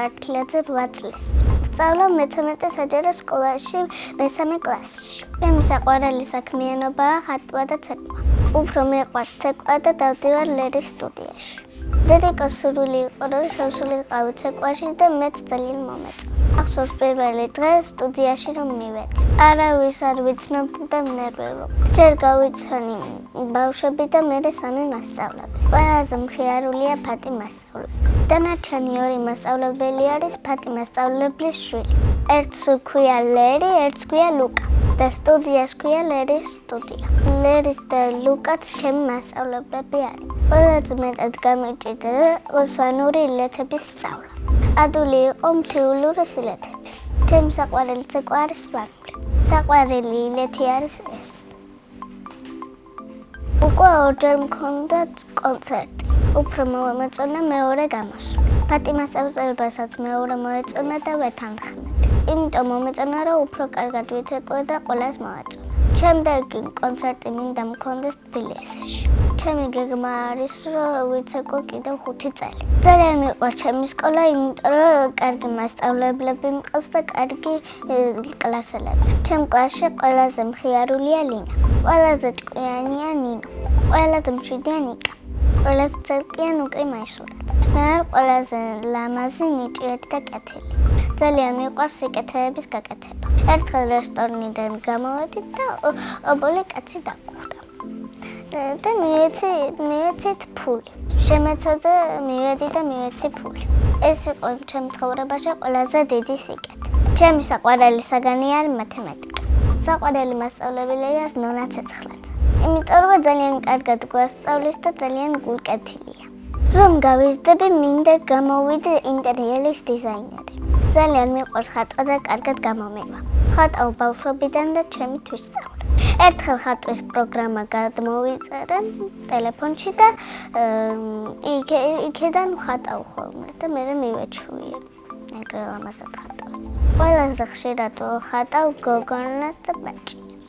ვარდქილაძე 8 წლის. ვსწავლობ მე-13 საჯარო სკოლაში მე-3 კლასში. ჩემი საყვარელი საქმიანობაა ხატვა და ცეკვა. უფრო მიყვარს ცეკვა და დავდივარ ლერის სტუდიაში. დედიკოს სურვილი იყო, რომ შევსულიყავი ცეკვაში და მეც ძალიან მომეწონა. ახსოვს პირველი დღე სტუდიაში რომ მივედი. არავის არ ვიცნობდი და ვნერვებობდი. ჯერ გავიცანი ბავშვები და მერე 3 მასწავლებელი. ყველაზე მხიარულია ფატი მასწავლებელი. დანარჩენი 2 მასწავლებელი არის ფატი მასწავლებლის შვილი. ერთს ქვია ლერი, ერთს ქვია ლუკა. და სტუდიას ქვია ლერის სტუდია. ლერის და ლუკაც ჩემი მასწავლებლები არის. ყველაზე მეტად გამიჭირდა ოსვანური ილეთების სწავლა. ადვილი იყო მთიულური სილეთები. ჩემი საყვარელი ცეკვა არის სვანური. საყვარელი ილეთი არის ეს. უკვე ორჯერ მქონდა კონცერტი. უფრო მომეწონა მეორე გამოსვლა. ფატი მასწავლებელსაც მეორე მოეწონა და ვეთანხმები. იმიტომ მომეწონა, რომ უფრო კარგად ვიცეკვე და ყველას მოვაწონა. შემდეგი კონცერტი მინდა მქონდეს თბილისში. ჩემი გეგმა არის, რომ ვიცეკვე კიდევ 5 წელი. ძალიან მიყვარს ჩემი სკოლა, იმიტომ რომ კარგი მასწავლებლები მყავს და კარგი კლასელები. ჩემ კლასში ყველაზე მხიარულია ლინა. ყველაზე ჭკვიანია ნინო. ყველაზე მშვიდია ნიკა. ყველაზე ცელკია ნუკი მაისურაძე. მე ვარ ყველაზე ლამაზი, ნიჭიერი და კეთილი. ძალიან მიყვარს სიკეთეების გაკეთება. ერთხელ რესტორნიდან გამოვედით და ობოლი კაცი დაგვხვდა. და მივეცით ფული. შემეცოდა მივედი და მივეცი ფული. ეს იყო ჩემ ცხოვრებაში ყველაზე დიდი სიკეთე. ჩემი საყვარელი საგანი არის მათემატიკა. საყვარელი მასწავლებელი არის ნონა ცეცხლაძე. იმიტომ რომ ძალიან კარგად გვასწავლის და ძალიან გულკეთილია. რომ გავიზრდები, მინდა გამოვიდე ინტერიერის დიზაინერი. ძალიან მიყვარს ხატვა და კარგად გამომევა. ხატავ ბავშვობიდან და ჩემი თვითსწავლა. ერთხელ ხატვის პროგრამა გადმოვიწერე ტელეფონში და იქედან ხატავ ხოლმე და მე მივეჩვიე. ეგრე ამასაც ხატავს. ყველაზე ხშირად ხატავ გოგონას და ბაჭინას.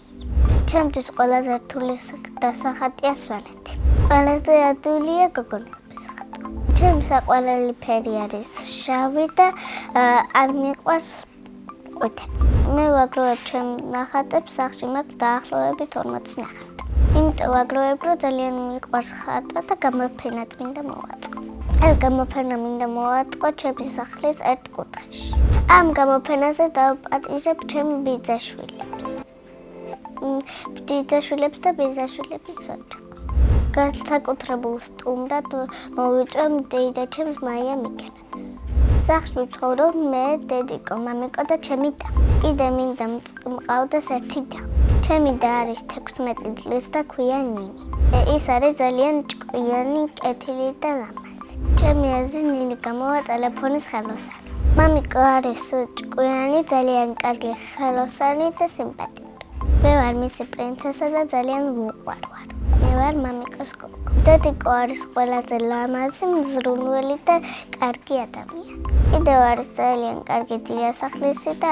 ჩემთვის ყველაზე რთული დასახატია სვანეთი. ყველაზე ადვილია გოგონების ხატვა. ჩემი საყვარელი ფერი არის შავი და არ მიყვარს ყვითელი. მე ვაგროვებ ჩემ ნახატებს, სახლში მაქვს დაახლოებით 40 ნახატი. იმიტომ ვაგროვებ, რომ ძალიან მიყვარს ხატვა და გამოფენაც მინდა მოვაწყო. ეს გამოფენა მინდა მოვაწყო ჩემი სახლის ერთ კუთხეში. ამ გამოფენაზე დავპატიჟებ ჩემ ბიძაშვილებს. ბიძაშვილებს და ბიძაშვილების ოჯახს. განსაკუთრებულ სტუმრად მოვიწვევ დედაჩემს მაია მიქელაძეს. სახლში ვცხოვრობ მე, დედიკო, მამიკო და ჩემი და. კიდე მინდა მყავდეს ერთი და. ჩემი და არის 16 წლის და ქვია ნინი. ის არის ძალიან ჭკვიანი, კეთილი და ლამაზი. ჩემი აზრი ნინი გამოვა ტელეფონის ხელოსანი. მამიკო არის ჭკვიანი, ძალიან კარგი ხელოსანი და სიმპათიური. მე ვარ მისი პრინცესა და ძალიან ვუყვარვარ. მე ვარ მამიკოს გოგო. დედიკო არის ყველაზე ლამაზი, მზრუნველი და კარგი ადამიანი. კიდევ არის ძალიან კარგი დიასახლისი და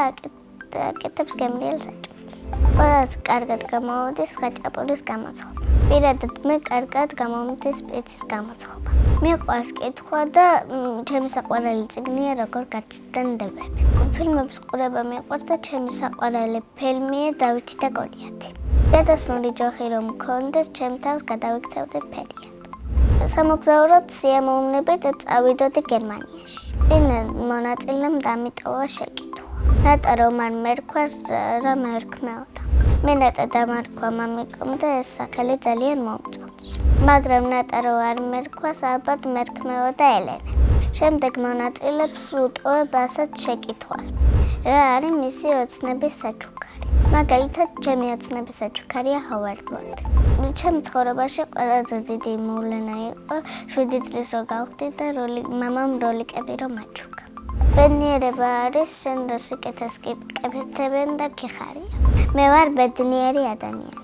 აკეთებს გემრიელ საჭმელს. ყველაზე კარგად გამოვდის ხაჭაპურის გამოცხობა. პირადად მე კარგად გამომდის პიცის გამოცხობა. მიყვარს კითხვა და ჩემი საყვარელი წიგნია როგორ გაჩნდნენ დებები. ფილმების ყურება მიყვარს და ჩემი საყვარელი ფილმია დავითი და გოლიათი. გადასვლური ჯოხი რომ მქონდეს, ჩემ თავს გადავიქცევდი ფერიად. სამოგზაუროდ სიამოვნებით წავიდოდი გერმანიაში. წინა მონაწილემ დამიტოვა შეკითხვა. რატო რომ არ მერქვას რა მერქმეოდა. მე ნატა დამარქვა მამიკომ და ეს სახელი ძალიან მომწონს. მაგრამ ნატა რომ არ მერქვას ალბათ მერქმეოდა ელენე. შემდეგ მონაწილებს უტყუებ ასეთ შეკითხვას. რა არის მისი ოცნების საჩუქარი? მაგალითად, ჩემი ოცნების საჩუქარია ჰოვარდ. ჩემ ცხოვრებაში ყველაზე დიდი მოვლენა იყო 7 წლის რო გავხდი და მამამ როლიკები რომ აჩუქა. ბედნიერება არის შენ რო სიკეთეს კეთებენ და გიხარია. მე ვარ ბედნიერი ადამიანი.